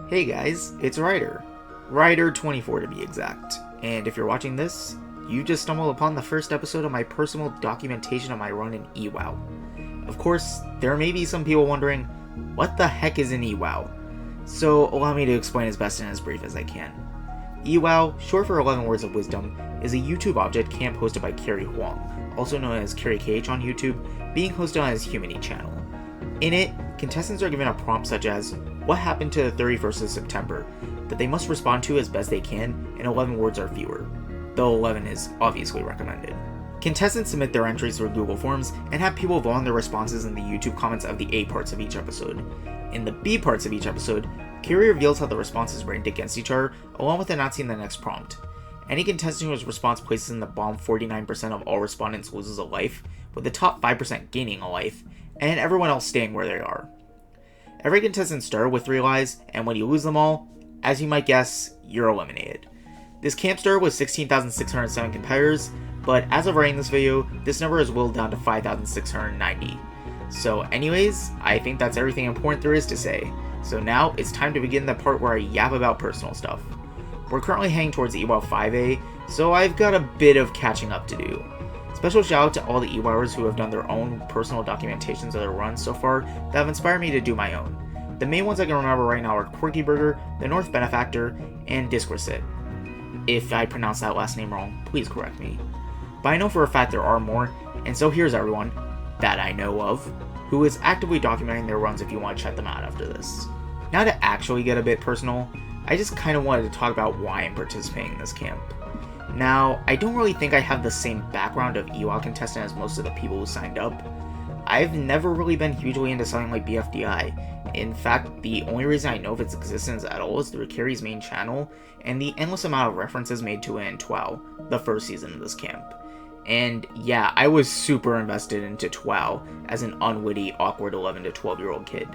Hey guys, it's Ryder24 to be exact, and if you're watching this, you just stumbled upon the first episode of my personal documentation of my run in EWOW. Of course, there may be some people wondering, what the heck is an EWOW? So allow me to explain as best and as brief as I can. EWOW, short for 11 Words of Wisdom, is a YouTube object camp hosted by Carrie Huang, also known as Carrie KH on YouTube, being hosted on his Humanity channel. In it, contestants are given a prompt such as, what happened to the 31st of September, that they must respond to as best they can in 11 words or fewer, though 11 is obviously recommended. Contestants submit their entries through Google Forms and have people vote on their responses in the YouTube comments of the A parts of each episode. In the B parts of each episode, Carrie reveals how the responses ranked against each other, along with announcing the next prompt. Any contestant whose response places in the bottom 49% of all respondents loses a life, with the top 5% gaining a life, and everyone else staying where they are. Every contestant started with 3 lives, and when you lose them all, as you might guess, you're eliminated. This camp started with 16,607 competitors, but as of writing this video, this number is whittled down to 5,690. So anyways, I think that's everything important there is to say. So now, it's time to begin the part where I yap about personal stuff. We're currently heading towards EWOW 5A, so I've got a bit of catching up to do. Special shout out to all the EWOWers who have done their own personal documentations of their runs so far that have inspired me to do my own. The main ones I can remember right now are Quirky Burger, The North Benefactor, and Discorsit. If I pronounce that last name wrong, please correct me. But I know for a fact there are more, and so here's everyone, that I know of, who is actively documenting their runs if you want to check them out after this. Now to actually get a bit personal, I just kind of wanted to talk about why I'm participating in this camp. Now, I don't really think I have the same background of EWOW contestant as most of the people who signed up. I've never really been hugely into something like BFDI. In fact, the only reason I know of its existence at all is through Carrie's main channel, and the endless amount of references made to it in TWOW, the first season of this camp. And yeah, I was super invested into TWOW as an unwitty, awkward 11 to 12 year old kid.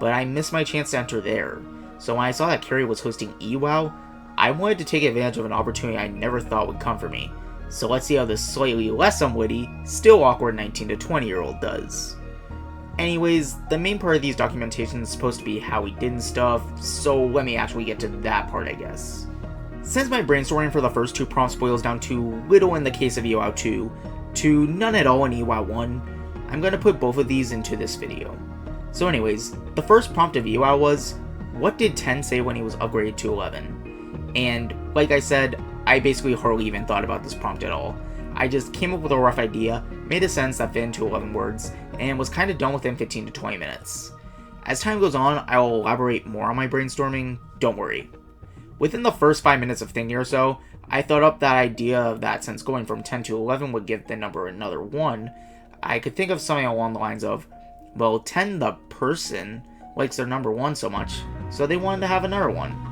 But I missed my chance to enter there, so when I saw that Carrie was hosting EWOW, I wanted to take advantage of an opportunity I never thought would come for me. So let's see how this slightly less unwitty, still awkward 19 to 20 year old does. Anyways, the main part of these documentations is supposed to be how we did and stuff, so let me actually get to that part I guess. Since my brainstorming for the first 2 prompts boils down to little in the case of EWOW 2, to none at all in EWOW 1, I'm going to put both of these into this video. So anyways, the first prompt of EWOW was, what did 10 say when he was upgraded to 11? And like I said, I basically hardly even thought about this prompt at all. I just came up with a rough idea, made a sentence that fit into 11 words, and was kind of done within 15 to 20 minutes. As time goes on, I will elaborate more on my brainstorming, don't worry. Within the first 5 minutes of thinking or so, I thought up that idea that since going from 10 to 11 would give the number another 1, I could think of something along the lines of, well, 10 the person likes their number 1 so much, so they wanted to have another one.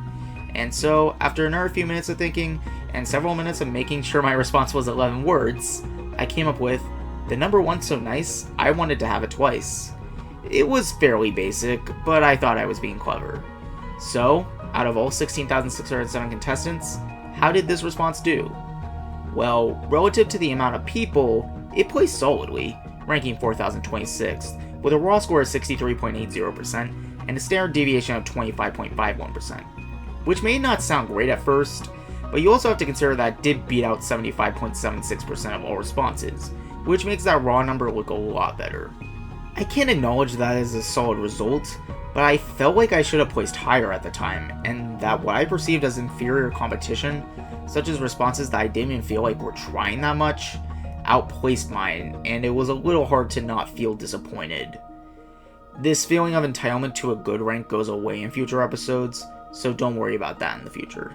And so, after another few minutes of thinking, and several minutes of making sure my response was 11 words, I came up with, the number 1's so nice, I wanted to have it twice. It was fairly basic, but I thought I was being clever. So, out of all 16,607 contestants, how did this response do? Well, relative to the amount of people, it placed solidly, ranking 4,026th, with a raw score of 63.80% and a standard deviation of 25.51%. Which may not sound great at first, but you also have to consider that it did beat out 75.76% of all responses, which makes that raw number look a lot better. I can't acknowledge that as a solid result, but I felt like I should have placed higher at the time, and that what I perceived as inferior competition, such as responses that I didn't even feel like were trying that much, outplaced mine, and it was a little hard to not feel disappointed. This feeling of entitlement to a good rank goes away in future episodes, so don't worry about that in the future.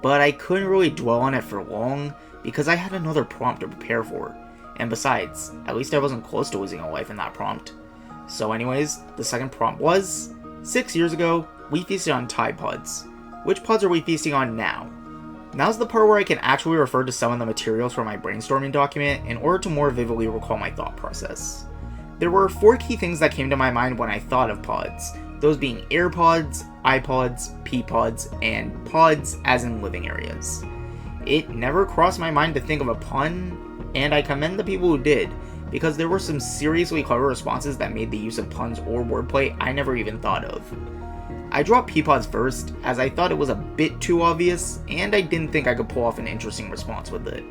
But I couldn't really dwell on it for long because I had another prompt to prepare for, and besides, at least I wasn't close to losing a life in that prompt. So anyways, the second prompt was, 6 years ago, we feasted on Tide Pods. Which pods are we feasting on now? Now's the part where I can actually refer to some of the materials from my brainstorming document in order to more vividly recall my thought process. There were 4 key things that came to my mind when I thought of pods, those being AirPods, iPods, P-Pods, and pods as in living areas. It never crossed my mind to think of a pun, and I commend the people who did, because there were some seriously clever responses that made the use of puns or wordplay I never even thought of. I dropped Peapods first, as I thought it was a bit too obvious, and I didn't think I could pull off an interesting response with it.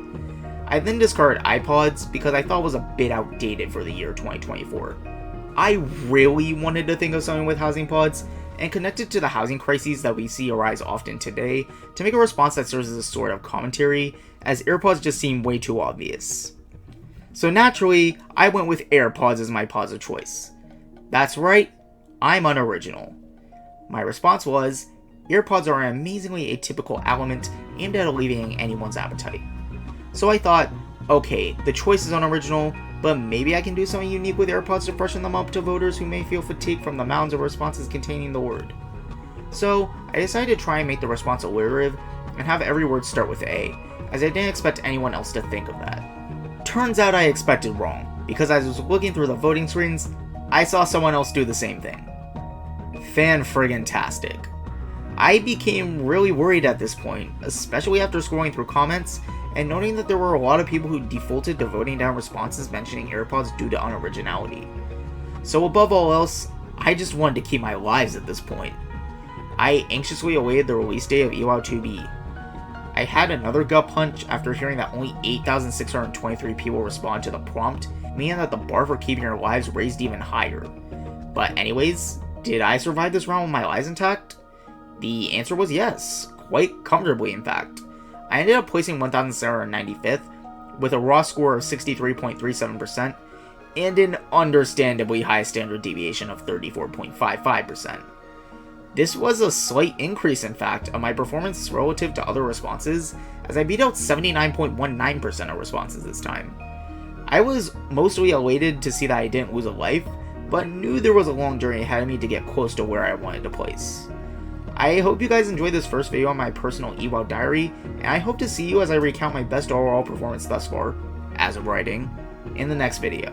I then discarded iPods because I thought it was a bit outdated for the year 2024. I really wanted to think of something with housing pods, and connected to the housing crises that we see arise often today to make a response that serves as a sort of commentary, as AirPods just seem way too obvious. So naturally, I went with AirPods as my pods of choice. That's right, I'm unoriginal. My response was, AirPods are an amazingly atypical element aimed at alleviating anyone's appetite. So I thought, okay, the choice is unoriginal, but maybe I can do something unique with AirPods to freshen them up to voters who may feel fatigued from the mounds of responses containing the word. So I decided to try and make the response alliterative and have every word start with A, as I didn't expect anyone else to think of that. Turns out I expected wrong, because as I was looking through the voting screens, I saw someone else do the same thing. Fan-friggin-tastic. I became really worried at this point, especially after scrolling through comments and noting that there were a lot of people who defaulted to voting down responses mentioning AirPods due to unoriginality. So above all else, I just wanted to keep my lives at this point. I anxiously awaited the release date of EWOW 2B. I had another gut punch after hearing that only 8,623 people responded to the prompt, meaning that the bar for keeping your lives raised even higher. But anyways, did I survive this round with my lives intact? The answer was yes, quite comfortably in fact. I ended up placing 1,795th, with a raw score of 63.37%, and an understandably high standard deviation of 34.55%. This was a slight increase in fact of my performance relative to other responses, as I beat out 79.19% of responses this time. I was mostly elated to see that I didn't lose a life, but knew there was a long journey ahead of me to get close to where I wanted to place. I hope you guys enjoyed this first video on my personal EWOW diary, and I hope to see you as I recount my best overall performance thus far, as of writing, in the next video.